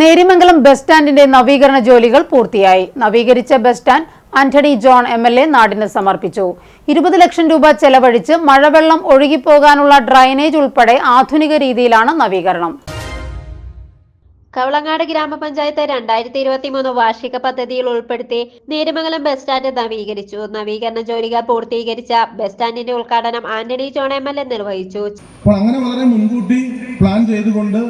Nerimangalam bus സ്റ്റാൻഡിന്റെ നവീകരണ ജോലികൾ പൂർത്തിയായി. നവീകരിച്ച bus stand Antony John MLA നാടിന് സമർപ്പിച്ചു. 20 ലക്ഷം രൂപ ചെലവഴിച്ച് മഴവെള്ളം ഒഴുകിപ്പോകാനുള്ള ഡ്രൈനേജ് ഉൾപ്പെടെ ആധുനിക രീതിയിലാണ് നവീകരണം. കവളങ്ങാട് ഗ്രാമപഞ്ചായത്ത് 2023 വാർഷിക പദ്ധതിയിൽ ഉൾപ്പെടുത്തി നേരിമംഗലം ബസ് സ്റ്റാൻഡ് നവീകരിച്ചു. നവീകരണ ജോലികൾ പൂർത്തീകരിച്ച ബസ് സ്റ്റാൻഡിന്റെ ഉദ്ഘാടനം ആന്റണി ജോൺ MLA നിർവഹിച്ചു. അങ്ങനെ വളരെ മുൻകൂട്ടി പ്ലാൻ ചെയ്തുകൊണ്ട്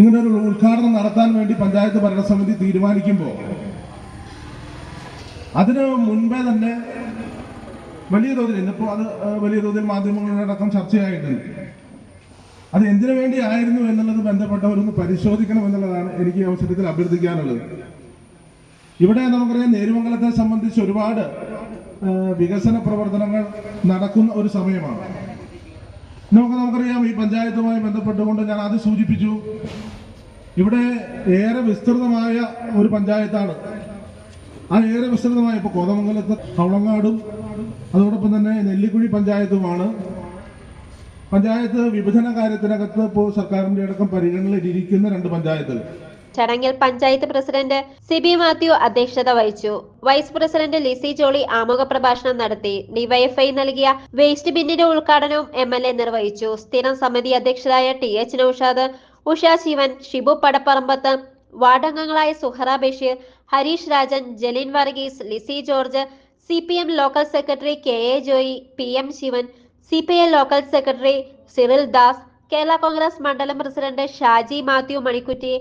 ഇങ്ങനെ ഒരു ഉദ്ഘാടനം നടത്താൻ വേണ്ടി പഞ്ചായത്ത് ഭരണസമിതി തീരുമാനിക്കുമ്പോൾ അതിന് മുൻപേ തന്നെ വലിയ തോതിൽ ഇന്നിപ്പോൾ അത് വലിയ തോതിൽ മാധ്യമങ്ങളടക്കം ചർച്ചയായിട്ടുണ്ട്. അത് എന്തിനു വേണ്ടി ആയിരുന്നു എന്നുള്ളത് ബന്ധപ്പെട്ടവരൊന്ന് പരിശോധിക്കണം എന്നുള്ളതാണ് എനിക്ക് ഈ അവസരത്തിൽ അഭ്യർത്ഥിക്കാനുള്ളത്. ഇവിടെ നമുക്കറിയാം, നേരിമംഗലത്തെ സംബന്ധിച്ച് ഒരുപാട് വികസന പ്രവർത്തനങ്ങൾ നടക്കുന്ന ഒരു സമയമാണ്. നമുക്കറിയാം, ഈ പഞ്ചായത്തുമായി ബന്ധപ്പെട്ടുകൊണ്ട് ഞാൻ ആദ്യം സൂചിപ്പിച്ചു, ഇവിടെ ഏറെ വിസ്തൃതമായ ഒരു പഞ്ചായത്താണ്. ആ ഏറെ വിസ്തൃതമായ ഇപ്പോൾ കോതമംഗലത്ത് കവളങ്ങാടും അതോടൊപ്പം തന്നെ നെല്ലിക്കുഴി പഞ്ചായത്തുമാണ്. പഞ്ചായത്ത് വിഭജന കാര്യത്തിനകത്ത് ഇപ്പോൾ സർക്കാരിന്റെ അടക്കം പരിഗണനയിലിരിക്കുന്ന 2 പഞ്ചായത്തുകൾ. ചടങ്ങിൽ പഞ്ചായത്ത് പ്രസിഡന്റ് സിബി മാത്യു അധ്യക്ഷത വഹിച്ചു. വൈസ് പ്രസിഡന്റ് ലിസി ജോളി ആമുഖ പ്രഭാഷണം നടത്തി. ഡിവൈഎഫ്ഐ നൽകിയ വേസ്റ്റ് ബിന്നിന്റെ ഉദ്ഘാടനവും MLA നിർവഹിച്ചു. സ്ഥിരം സമിതി അധ്യക്ഷരായ TH നൌഷാദ്, ഉഷ ശിവൻ, ഷിബു പടപ്പറമ്പത്ത്, വാർഡംഗങ്ങളായ Suhara Basheer, Harish Rajan, Jaleen Varghese, Lissy George, CPM local secretary KA Joy, PM Sivan, CPI local secretary Cyril Das, Kerala Congress മണ്ഡലം പ്രസിഡന്റ് ഷാജി മാത്യു മണിക്കുറ്റി,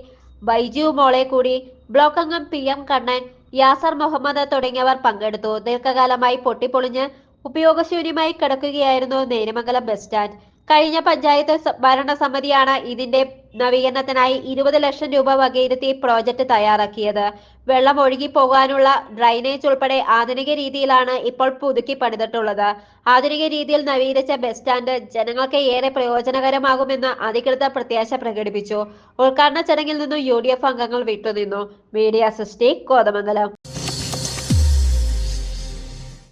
ബൈജു മോളെക്കൂടി, ബ്ലോക്ക് അംഗം PM കണ്ണൻ, യാസർ മുഹമ്മദ് തുടങ്ങിയവർ പങ്കെടുത്തു. ദീർഘകാലമായി പൊട്ടിപ്പൊളിഞ്ഞ് ഉപയോഗശൂന്യമായി കിടക്കുകയായിരുന്നു നേരിമംഗലം ബസ് സ്റ്റാൻഡ്. കഴിഞ്ഞ പഞ്ചായത്ത് ഭരണസമിതിയാണ് ഇതിന്റെ നവീകരണത്തിനായി 20 ലക്ഷം രൂപ വകയിരുത്തി പ്രോജക്ട് തയ്യാറാക്കിയത്. വെള്ളം ഒഴുകി പോകാനുള്ള ഡ്രൈനേജ് ഉൾപ്പെടെ ആധുനിക രീതിയിലാണ് ഇപ്പോൾ പുതുക്കി പണിതിട്ടുള്ളത്. ആധുനിക രീതിയിൽ നവീകരിച്ച ബസ് സ്റ്റാൻഡ് ജനങ്ങൾക്ക് ഏറെ പ്രയോജനകരമാകുമെന്ന് അധികൃതർ പ്രത്യാശ പ്രകടിപ്പിച്ചു. ഉദ്ഘാടന ചടങ്ങിൽ നിന്നും UDF അംഗങ്ങൾ വിട്ടുനിന്നു. Media assist Kothamangalam.